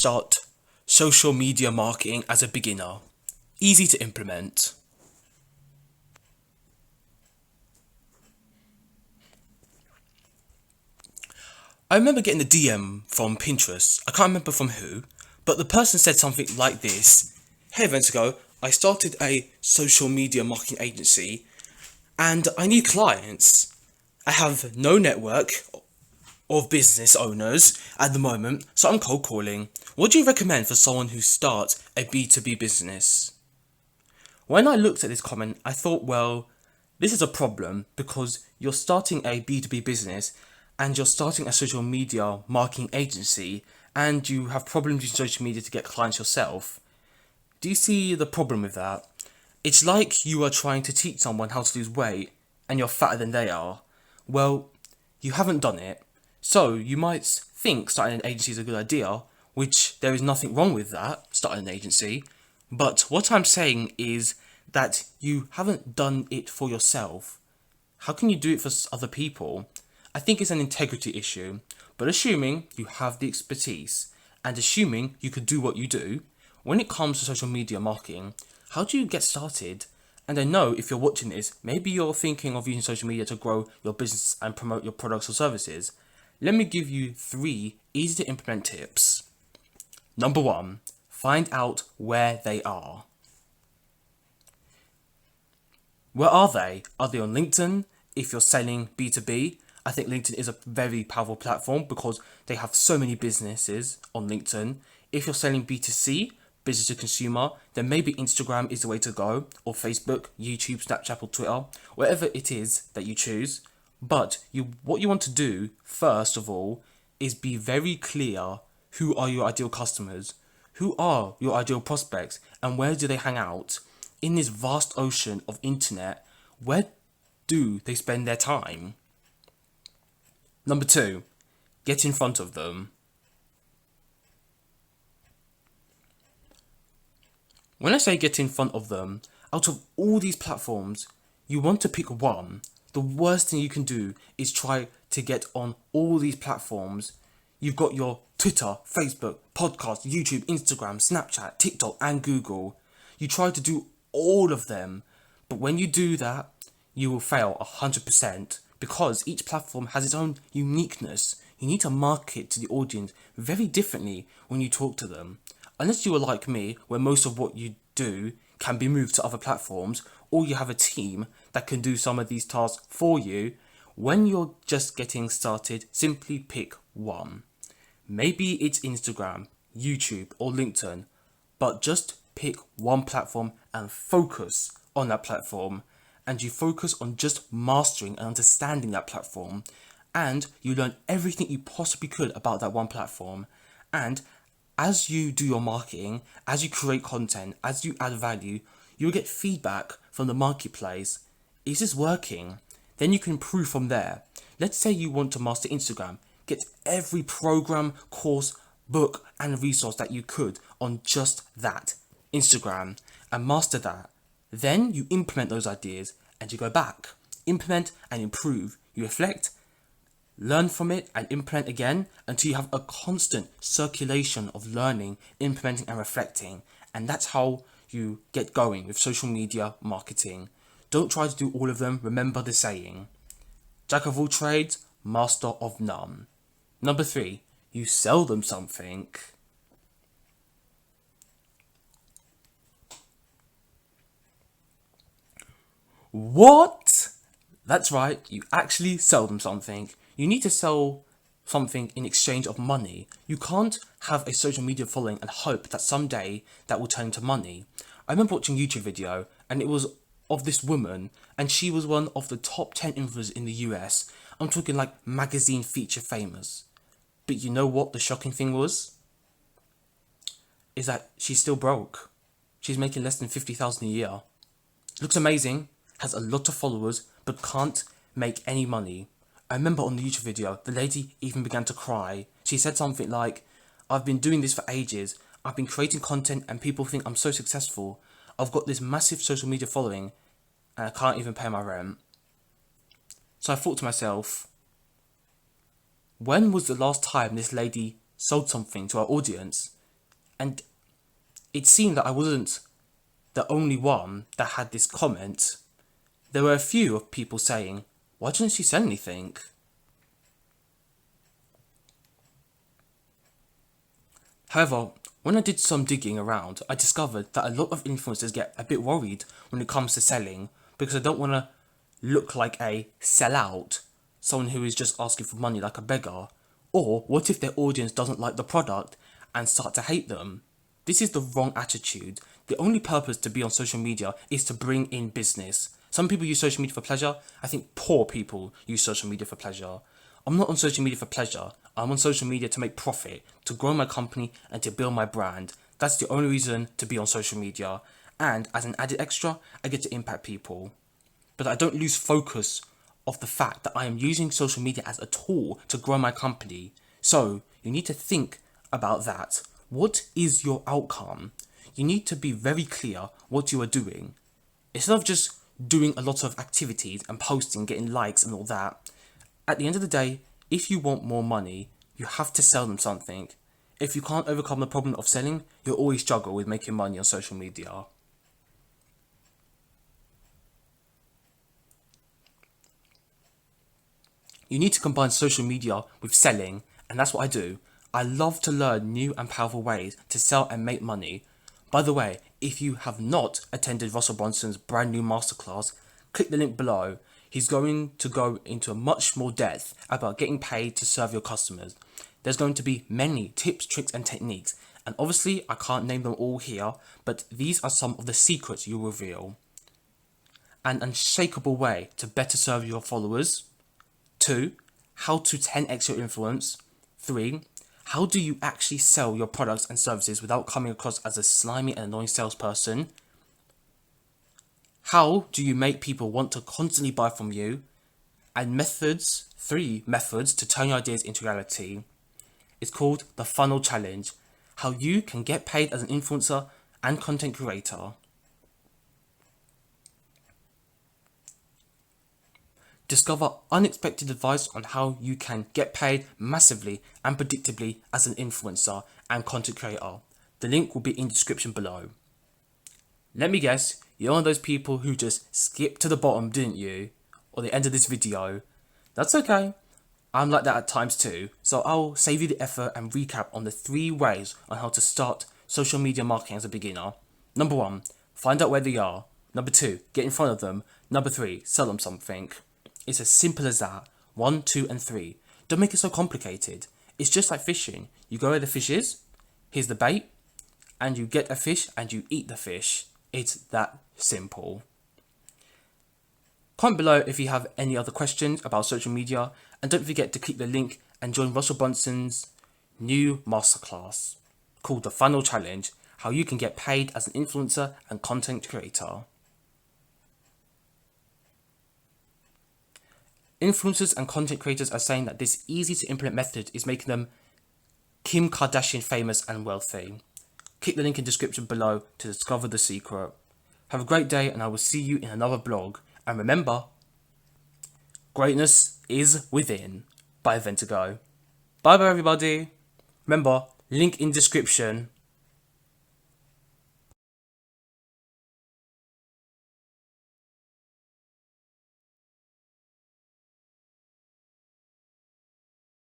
start social media marketing as a beginner? Easy to implement. I remember getting a DM from Pinterest. I can't remember from who, but the person said something like this. Hey, events ago, I started a social media marketing agency and I need clients. I have no network of business owners at the moment, so I'm cold calling. What do you recommend for someone who starts a B2B business? When I looked at this comment, I thought, well, this is a problem because you're starting a B2B business and you're starting a social media marketing agency and you have problems using social media to get clients yourself. Do you see the problem with that? It's like you are trying to teach someone how to lose weight and you're fatter than they are. Well, you haven't done it, so you might think starting an agency is a good idea, which there is nothing wrong with that, starting an agency. But what I'm saying is that you haven't done it for yourself. How can you do it for other people? I think it's an integrity issue, but assuming you have the expertise and assuming you could do what you do, when it comes to social media marketing, how do you get started? And I know if you're watching this, maybe you're thinking of using social media to grow your business and promote your products or services. Let me give you 3 easy to implement tips. Number 1, find out where they are. Where are they? Are they on LinkedIn? If you're selling B2B, I think LinkedIn is a very powerful platform because they have so many businesses on LinkedIn. If you're selling B2C, business to consumer, then maybe Instagram is the way to go, or Facebook, YouTube, Snapchat, or Twitter, whatever it is that you choose. But what you want to do, first of all, is be very clear who are your ideal customers, who are your ideal prospects, and where do they hang out? In this vast ocean of internet, where do they spend their time? Number 2, get in front of them. When I say get in front of them, out of all these platforms, you want to pick one. The worst thing you can do is try to get on all these platforms. You've got your Twitter, Facebook, podcast, YouTube, Instagram, Snapchat, TikTok, and Google. You try to do all of them, but when you do that, you will fail 100% because each platform has its own uniqueness. You need to market to the audience very differently when you talk to them. Unless you are like me, where most of what you do can be moved to other platforms, or you have a team that can do some of these tasks for you, when you're just getting started, simply pick one. Maybe it's Instagram, YouTube, or LinkedIn, but just pick one platform and focus on that platform. And you focus on just mastering and understanding that platform. And you learn everything you possibly could about that one platform. And as you do your marketing, as you create content, as you add value, you'll get feedback from the marketplace. Is this working? Then you can improve from there. Let's say you want to master Instagram. Get every program, course, book, and resource that you could on just that, Instagram, and master that. Then you implement those ideas and you go back. Implement and improve. You reflect, learn from it, and implement again until you have a constant circulation of learning, implementing, and reflecting. And that's how you get going with social media marketing. Don't try to do all of them. Remember the saying, Jack of all trades, master of none. Number 3, you sell them something. What? That's right, you actually sell them something. You need to sell something in exchange of money. You can't have a social media following and hope that someday that will turn into money. I remember watching a YouTube video and it was of this woman and she was one of the top 10 influencers in the US. I'm talking like magazine feature famous. But you know what the shocking thing was? Is that she's still broke. She's making less than 50,000 a year. Looks amazing, has a lot of followers, but can't make any money. I remember on the YouTube video, the lady even began to cry. She said something like, I've been doing this for ages. I've been creating content and people think I'm so successful. I've got this massive social media following and I can't even pay my rent. So I thought to myself, when was the last time this lady sold something to her audience? And it seemed that I wasn't the only one that had this comment. There were a few of people saying, why didn't she sell anything? However, when I did some digging around, I discovered that a lot of influencers get a bit worried when it comes to selling because they don't want to look like a sellout, someone who is just asking for money like a beggar. Or what if their audience doesn't like the product and start to hate them? This is the wrong attitude. The only purpose to be on social media is to bring in business. Some people use social media for pleasure. I think poor people use social media for pleasure. I'm not on social media for pleasure. I'm on social media to make profit, to grow my company and to build my brand. That's the only reason to be on social media. And as an added extra, I get to impact people. But I don't lose focus of the fact that I am using social media as a tool to grow my company. So you need to think about that. What is your outcome? You need to be very clear what you are doing. Instead of just doing a lot of activities and posting, getting likes and all that, at the end of the day, if you want more money, you have to sell them something. If you can't overcome the problem of selling, you'll always struggle with making money on social media. You need to combine social media with selling, and that's what I do. I love to learn new and powerful ways to sell and make money. By the way, if you have not attended Russell Brunson's brand new masterclass, click the link below. He's going to go into much more depth about getting paid to serve your customers. There's going to be many tips, tricks and techniques, and obviously I can't name them all here, but these are some of the secrets you'll reveal. An unshakable way to better serve your followers. 2. How to 10x your influence. 3. How do you actually sell your products and services without coming across as a slimy and annoying salesperson? How do you make people want to constantly buy from you? And 3 methods to turn your ideas into reality. It's called the Funnel Challenge. How you can get paid as an influencer and content creator. Discover unexpected advice on how you can get paid massively and predictably as an influencer and content creator. The link will be in the description below. Let me guess, you're one of those people who just skipped to the bottom, didn't you? Or the end of this video. That's okay. I'm like that at times too. So I'll save you the effort and recap on the 3 ways on how to start social media marketing as a beginner. Number 1, find out where they are. Number 2, get in front of them. Number 3, sell them something. It's as simple as that. 1, 2 and 3. Don't make it so complicated. It's just like fishing. You go where the fish is, here's the bait, and you get a fish and you eat the fish. It's that simple. Comment below if you have any other questions about social media, and don't forget to click the link and join Russell Brunson's new masterclass called the Funnel Challenge, how you can get paid as an influencer and content creator. Influencers and content creators are saying that this easy to implement method is making them Kim Kardashian famous and wealthy. Click the link in the description below to discover the secret. Have a great day and I will see you in another blog. And remember, greatness is within by Ventigo. Bye bye everybody. Remember, link in description.